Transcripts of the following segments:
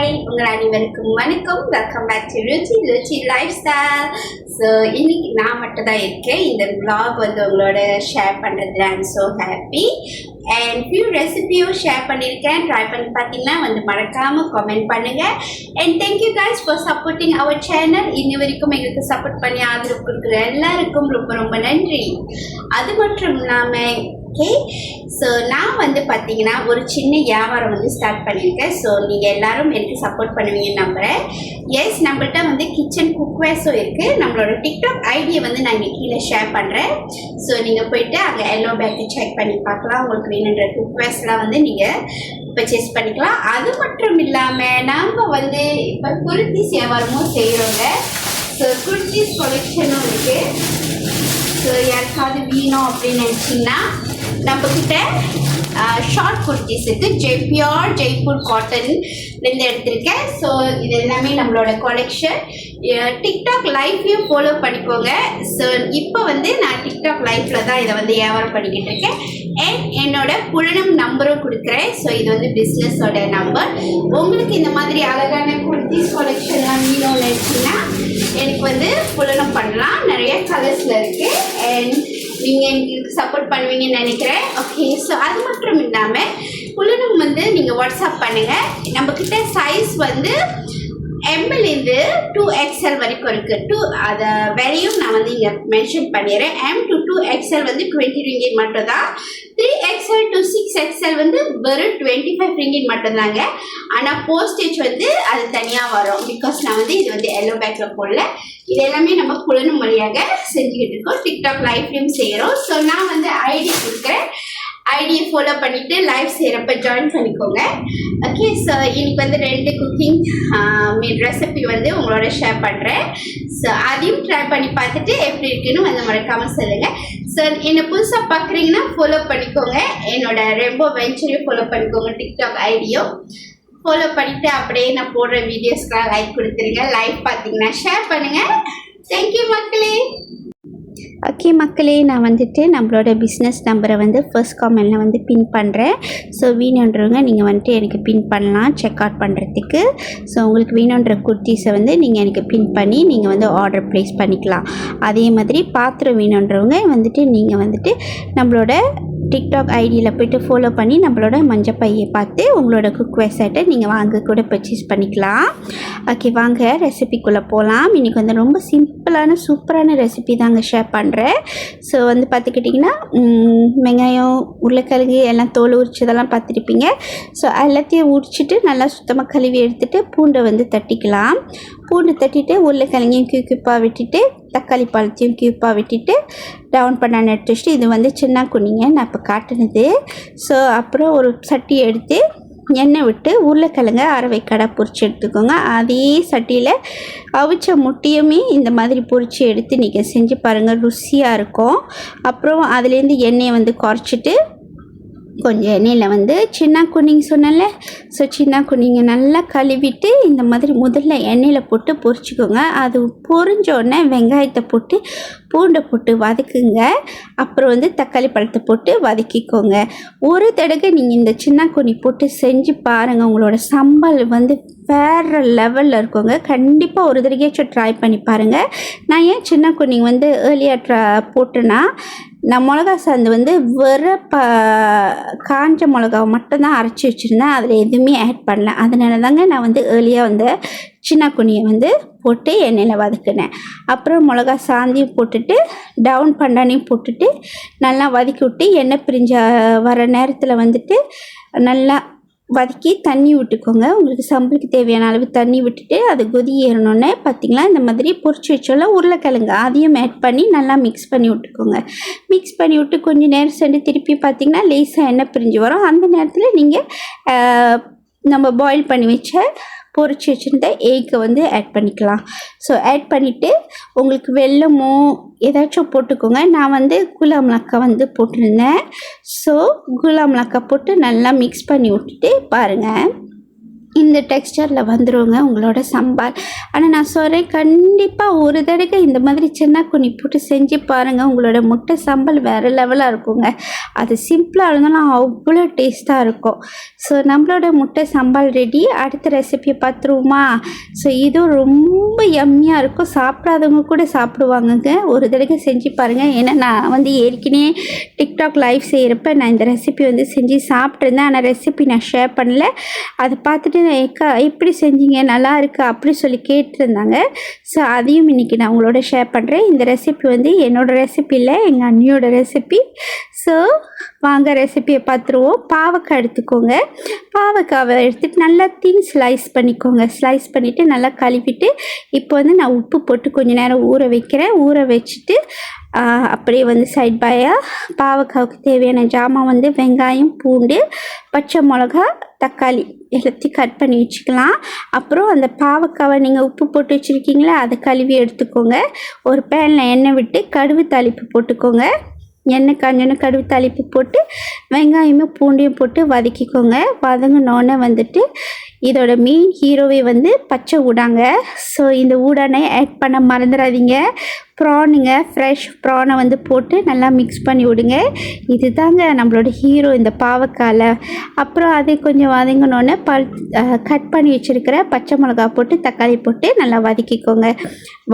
Hi உங்கள் அனைவருக்கும் வணக்கம். Welcome back to Ruchi lifestyle. So இன்னைக்கு நான் மட்டும் தான் இருக்கேன். இந்த vlog வந்து உங்களோட ஷேர் பண்ணுறதுல I'm so happy. And few ரெசிபியும் ஷேர் பண்ணியிருக்கேன். ட்ரை பண்ணி பார்த்தீங்கன்னா வந்து மறக்காமல் கமெண்ட் பண்ணுங்கள். And thank you guys for supporting our channel. இன்னி வரைக்கும் எங்களுக்கு சப்போர்ட் பண்ணி ஆதரவு கொடுக்குற எல்லாருக்கும் ரொம்ப ரொம்ப நன்றி. அது மட்டும் இல்லாமல் ஸோ நான் வந்து பார்த்தீங்கன்னா ஒரு சின்ன வியாபாரம் வந்து ஸ்டார்ட் பண்ணியிருக்கேன். ஸோ நீங்கள் எல்லாரும் எனக்கு சப்போர்ட் பண்ணுவீங்கன்னு நம்புகிறேன். எஸ், நம்மள்கிட்ட வந்து கிச்சன் குக்வேர்ஸும் இருக்குது. நம்மளோட டிக்டாக் ஐடியை வந்து நான் இங்கே கீழே ஷேர் பண்ணுறேன். ஸோ நீங்கள் போயிட்டு அங்கே எல்லோ பேக்கை செக் பண்ணி பார்க்கலாம். உங்களுக்கு வேணுன்ற குக்வேர்ஸ்லாம் வந்து நீங்கள் பர்ச்சேஸ் பண்ணிக்கலாம். அது மட்டும் இல்லாமல் நாம் வந்து இப்போ குர்த்திஸ் வியாபாரமும் செய்கிறோங்க. ஸோ குர்த்திஸ் கொலெக்ஷனும் இருக்குது. ஸோ யாருக்காவது வேணும் அப்படின்னு நினச்சிங்கன்னா நம்மக்கிட்ட ஷார்ட் குர்த்திஸ் இருக்குது. பியோர் ஜெய்ப்பூர் காட்டன்லேருந்து எடுத்திருக்கேன். ஸோ இது எல்லாமே நம்மளோட கொலெக்ஷன். டிக்டாக் லைஃப்லையும் ஃபாலோ பண்ணிக்கோங்க. ஸோ இப்போ வந்து நான் டிக்டாக் லைஃப்பில் தான் இதை வந்து வியாபாரம் பண்ணிக்கிட்டு இருக்கேன். அண்ட் என்னோட புலனம் நம்பரும் கொடுக்குறேன். ஸோ இது வந்து பிஸ்னஸோட நம்பர். உங்களுக்கு இந்த மாதிரி அழகான குர்த்திஸ் கொலெக்ஷன்லாம் வேணும்னு நினச்சிங்கன்னா எனக்கு வந்து புலனம் பண்ணலாம். நிறைய கலர்ஸில் இருக்குது. அண்ட் நீங்கள் எனக்கு சப்போர்ட் பண்ணுவீங்கன்னு நினைக்கிறேன். ஓகே, ஸோ அது மட்டும் இல்லாமல் புலனும் வந்து நீங்கள் வாட்ஸ்அப் பண்ணுங்கள். நம்மக்கிட்ட சைஸ் வந்து எம்லேருந்து 2XL வரைக்கும் இருக்குது. அதை விலையும் நான் வந்து இங்கே மென்ஷன் பண்ணிடுறேன். M to 2XL வந்து 20 ringgit மட்டும் தான். 3XL to 6XL வந்து வெறும் 25 ringgit மட்டும்தாங்க. ஆனால் போஸ்டேஜ் வந்து அது தனியாக வரும். பிகாஸ் நான் வந்து இது வந்து எல்லோ பேக்கில் போடல. இது எல்லாமே நம்ம புலனும் வழியாக செஞ்சுக்கிட்டு இருக்கோம். டிக்டாக் லைஃப்லையும் செய்கிறோம். ஸோ நான் வந்து ஐடி கொடுக்குறேன். ஐடியை ஃபாலோ பண்ணிவிட்டு லைவ் செய்கிறப்ப ஜாயின் பண்ணிக்கோங்க. ஓகே, ஸோ இன்னைக்கு வந்து 2 குக்கிங் ரெசிபி வந்து உங்களோட ஷேர் பண்ணுறேன். ஸோ அதையும் ட்ரை பண்ணி பார்த்துட்டு எப்படி இருக்குன்னு வந்து மறக்காமல் சொல்லுங்கள். ஸோ என்னை புதுசாக பார்க்குறீங்கன்னா ஃபாலோ பண்ணிக்கோங்க. என்னோட ரெம்போ வெஞ்சரையும் ஃபாலோ பண்ணிக்கோங்க. டிக்டாக் ஐடியும் ஃபாலோ பண்ணிவிட்டு அப்படியே நான் போடுற வீடியோஸ்க்கெலாம் லைக் கொடுத்துருங்க. லைக் பார்த்தீங்கன்னா ஷேர் பண்ணுங்கள். தேங்க்யூ மக்களே. ஓகே மக்களே, நான் வந்துட்டு நம்மளோட பிஸ்னஸ் நம்பரை வந்து ஃபர்ஸ்ட் காமெண்டில் வந்து பின் பண்ணுறேன். ஸோ வேணுன்றவங்க நீங்கள் வந்துட்டு எனக்கு பின் பண்ணலாம் செக் அவுட் பண்ணுறதுக்கு. ஸோ உங்களுக்கு வேணுன்ற குர்த்திஸை வந்து நீங்கள் எனக்கு பின் பண்ணி நீங்கள் வந்து ஆர்டர் ப்ளேஸ் பண்ணிக்கலாம். அதே மாதிரி பாத்திரம் வேணுன்றவங்க வந்துட்டு நீங்கள் வந்துட்டு நம்மளோட டிக்டாக் ஐடியில் போய்ட்டு ஃபாலோ பண்ணி நம்மளோட மஞ்சள் பையை பார்த்து உங்களோட குக்வேர் செட்டை நீங்கள் வாங்க கூட பர்ச்சேஸ் பண்ணிக்கலாம். ஓகே, வாங்க ரெசிபிக்குள்ளே போகலாம். இன்றைக்கி வந்து ரொம்ப சிம்பிளான சூப்பரான ரெசிபி தாங்க ஷேர் பண்ணுறேன். ஸோ வந்து பார்த்துக்கிட்டிங்கன்னா வெங்காயம், உருளைக்கிழங்கு எல்லாம் தோல் உரிச்சதெல்லாம் பார்த்துருப்பீங்க. ஸோ எல்லாத்தையும் உரிச்சிட்டு நல்லா சுத்தமாக கழுவி எடுத்துகிட்டு பூண்டை வந்து தட்டிக்கலாம். பூண்டு தட்டிட்டு உருளைக்கிழங்கையும் கியூப்பாக விட்டுட்டு தக்காளி பழத்தையும் கியூப்பாக விட்டுட்டு டவுன் பண்ணான்னு எடுத்து வச்சுட்டு இது வந்து சின்ன குனிங்க நான் இப்போ காட்டினது. ஸோ அப்புறம் ஒரு சட்டி எடுத்து எண்ணெய் விட்டு உருளைக்கிழங்க அரைவைக்கடை பொரிச்சு எடுத்துக்கோங்க. அதே சட்டியில் அவிச்ச முட்டையுமே இந்த மாதிரி பொரித்து எடுத்து நீங்கள் செஞ்சு பாருங்கள், ருசியாக இருக்கும். அப்புறம் அதுலேருந்து எண்ணெயை வந்து குறைச்சிட்டு கொஞ்சம் எண்ணெயில் வந்து சின்ன குனிங்க சொன்னல, ஸோ சின்ன குனிங்க நல்லா கழுவிட்டு இந்த மாதிரி முதல்ல எண்ணெயில் போட்டு பொரிச்சிக்கோங்க. அது பொரிஞ்சோடனே வெங்காயத்தை போட்டு பூண்டை போட்டு வதக்குங்க. அப்புறம் வந்து தக்காளி பழத்தை போட்டு வதக்கிக்கோங்க. ஒரு தடவை நீங்கள் இந்த சின்ன குனி போட்டு செஞ்சு பாருங்கள், உங்களோட சம்பல் வந்து வேறு லெவலில் இருக்குங்க. கண்டிப்பாக ஒரு தடவையாச்சும் ட்ரை பண்ணி பாருங்கள். நான் ஏன் சின்ன குனிங்க வந்து ஏர்லியாக போட்டேன்னா, நான் மிளகா சாந்து வந்து காஞ்ச மிளகாவை மட்டும்தான் அரைச்சி வச்சுருந்தேன். அதில் எதுவுமே ஆட் பண்ணல. அதனால தாங்க நான் வந்து ஏர்லியாக வந்து சின்ன குனியை வந்து போட்டு எண்ணெயில் வதக்கினேன். அப்புறம் மிளகா சாந்தியும் போட்டுட்டு டவுன் பண்ணானையும் போட்டுட்டு நல்லா வதக்கி விட்டு எண்ணெய் பிரிஞ்ச வர நேரத்தில் வந்துட்டு நல்லா வதக்கி தண்ணி விட்டுக்கோங்க. உங்களுக்கு சம்பளுக்கு தேவையான அளவு தண்ணி விட்டுட்டு அது கொதி ஏறணுன்னே பார்த்திங்களா இந்த மாதிரி பொரிச்சு வச்சோல்ல உருளைக்கிழங்கு அதையும் ஆட் பண்ணி நல்லா மிக்ஸ் பண்ணி விட்டுக்கோங்க. மிக்ஸ் பண்ணி விட்டு கொஞ்சம் நேரம் சென்று திருப்பி பார்த்திங்கன்னா லேசாக எண்ணெய் பிரிஞ்சு வரும். அந்த நேரத்தில் நீங்கள் நம்ம பாயில் பண்ணி வச்ச பொரிச்சு வச்சுருந்த எக்கை வந்து ஆட் பண்ணிக்கலாம். ஸோ ஆட் பண்ணிவிட்டு உங்களுக்கு வெல்லமோ ஏதாச்சும் போட்டுக்கோங்க. நான் வந்து குலாம்லக்கா வந்து போட்டிருந்தேன். ஸோ குலாம்லக்கா போட்டு நல்லா மிக்ஸ் பண்ணி விட்டுட்டு பாருங்கள். இந்த டெக்ஸ்சரில் வந்துடுங்க உங்களோட சம்பால். ஆனால் நான் சொல்கிறேன், கண்டிப்பாக ஒரு தடவை இந்த மாதிரி சின்ன குனி போட்டு செஞ்சு பாருங்கள். உங்களோட முட்டை சம்பல் வேறு லெவலாக இருக்குங்க. அது சிம்பிளாக இருந்தாலும் அவ்வளோ டேஸ்ட்டாக இருக்கும். ஸோ நம்மளோட முட்டை சம்பால் ரெடி. அடுத்த ரெசிபியை பார்த்துருவோமா? ஸோ இதுவும் ரொம்ப யம்மியாக இருக்கும். சாப்பிடாதவங்க கூட சாப்பிடுவாங்கங்க. ஒரு தடவை செஞ்சு பாருங்கள். ஏன்னா நான் வந்து ஏற்கனவே டிக்டாக் லைவ் செய்கிறப்ப நான் இந்த ரெசிபி வந்து செஞ்சு சாப்பிட்ருந்தேன். ஆனால் ரெசிபி நான் ஷேர் பண்ணல. அதை பார்த்துட்டு ஏக்கா எப்படி செஞ்சீங்க, நல்லா இருக்கா அப்படி சொல்லி கேட்டிருந்தாங்க. ஸோ அதையும் இன்றைக்கி நான் உங்களோட ஷேர் பண்ணுறேன். இந்த ரெசிபி வந்து என்னோடய ரெசிபி இல்லை, எங்கள் அண்ணியோட ரெசிபி. ஸோ வாங்க ரெசிபியை பார்த்துருவோம். பாவக்காய் எடுத்துக்கோங்க. பாவக்காவை எடுத்துகிட்டு நல்லா ஸ்லைஸ் பண்ணிக்கோங்க. ஸ்லைஸ் பண்ணிவிட்டு நல்லா கழுவிட்டு இப்போ வந்து நான் உப்பு போட்டு கொஞ்சம் நேரம் ஊற வைக்கிறேன். ஊற வச்சுட்டு அப்படியே வந்து சைட் பாயாக பாவக்காவுக்கு தேவையான ஜாமான் வந்து வெங்காயம், பூண்டு, பச்சை மிளகா, தக்காளி எல்லாத்தையும் கட் பண்ணி வச்சுக்கலாம். அப்புறம் அந்த பாவக்காவை நீங்கள் உப்பு போட்டு வச்சுருக்கீங்களா, அதை கழுவி எடுத்துக்கோங்க. ஒரு பேனில் எண்ணெய் விட்டு கடுகு தாளிப்பு போட்டுக்கோங்க. எண்ணெய் காஞ்சோன்னு கடுகு தாளிப்பு போட்டு வெங்காயமும் பூண்டையும் போட்டு வதக்கிக்கோங்க. வதங்கினோன்னே வந்துட்டு இதோட மெயின் ஹீரோவே வந்து பச்சை ஊடாங்க. ஸோ இந்த ஊடானை ஆட் பண்ண மறந்துடாதீங்க. ப்ரானுங்க, ஃப்ரெஷ் ப்ரானை வந்து போட்டு நல்லா மிக்ஸ் பண்ணி விடுங்க. இது தாங்க நம்மளோட ஹீரோ இந்த பாவக்காயில். அப்புறம் அதை கொஞ்சம் வதங்கினோன்னே கட் பண்ணி வச்சுருக்கிற பச்சை மிளகா போட்டு தக்காளி போட்டு நல்லா வதக்கிக்கோங்க.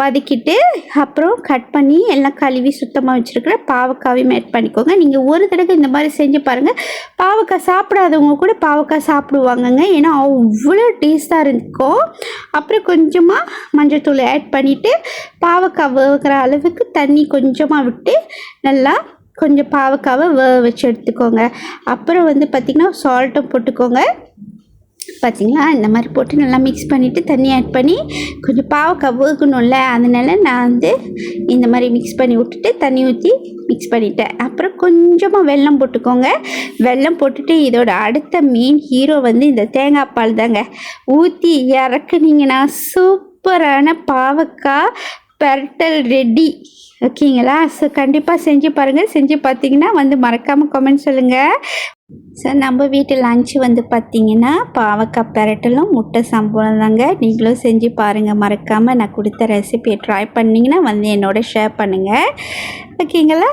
வதக்கிட்டு அப்புறம் கட் பண்ணி எல்லாம் கழுவி சுத்தமாக வச்சுருக்கிற பாவக்காவையும் ஆட் பண்ணிக்கோங்க. நீங்கள் ஒரு தடவை இந்த மாதிரி செஞ்சு பாருங்கள். பாவக்காய் சாப்பிடாதவங்க கூட பாவக்காய் சாப்பிடுவாங்கங்க. ஏன்னா அவ்வளோ டேஸ்ட்டாக இருக்கும். அப்புறம் கொஞ்சமாக மஞ்சள்தூள் ஆட் பண்ணிவிட்டு பாவக்காய் வேகிற அளவுக்கு தண்ணி கொஞ்சமாக விட்டு நல்லா கொஞ்சம் பாவக்காவை வேக வச்சு எடுத்துக்கோங்க. அப்புறம் வந்து பார்த்திங்கன்னா சால்ட்டும் போட்டுக்கோங்க. பார்த்திங்களா, இந்த மாதிரி போட்டு நல்லா மிக்ஸ் பண்ணிவிட்டு தண்ணி ஆட் பண்ணி கொஞ்சம் பாவக்காய் வேகணும்ல, அதனால நான் வந்து இந்த மாதிரி மிக்ஸ் பண்ணி விட்டுட்டு தண்ணி ஊற்றி மிக்ஸ் பண்ணிட்டேன். அப்புறம் கொஞ்சமாக வெல்லம் போட்டுக்கோங்க. வெல்லம் போட்டுட்டு இதோட அடுத்த மெயின் ஹீரோ வந்து இந்த தேங்காய் பால் தாங்க. ஊற்றி இறக்குனீங்கன்னா சூப்பரான பாவக்காய் பெரட்டல் ரெடி. ஓகேங்களா? ஸோ கண்டிப்பாக செஞ்சு பாருங்கள். செஞ்சு பார்த்தீங்கன்னா வந்து மறக்காமல் கமெண்ட் சொல்லுங்கள். சார் நம்ம வீட்டு லஞ்சு வந்து பார்த்திங்கன்னா பாவக்காய் பெரட்டலும் முட்டை சம்பளம் தாங்க. நீங்களும் செஞ்சு பாருங்கள். மறக்காமல் நான் கொடுத்த ரெசிபியை ட்ரை பண்ணிங்கன்னா வந்து என்னோட ஷேர் பண்ணுங்கள். ஓகேங்களா?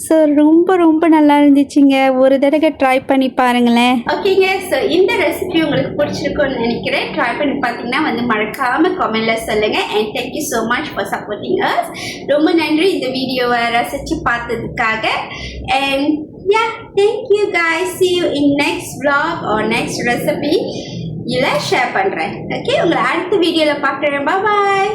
ஸோ ரொம்ப ரொம்ப நல்லா இருந்துச்சுங்க. ஒரு தடவை ட்ரை பண்ணி பாருங்களேன். ஓகேங்க. ஸோ இந்த ரெசிபி உங்களுக்கு பிடிச்சிருக்கும்னு நினைக்கிறேன். ட்ரை பண்ணி பார்த்தீங்கன்னா வந்து மறக்காமல் கமெண்டில் சொல்லுங்கள். And thank you so much for supporting us. ரொம்ப நன்றி இந்த வீடியோவை ரசித்து பார்த்ததுக்காக. And yeah, thank you guys. See you in next vlog or next recipe. இதில் ஷேர் பண்ணுறேன். ஓகே, உங்களை அடுத்த வீடியோவில் பார்க்குறேன். பாய்.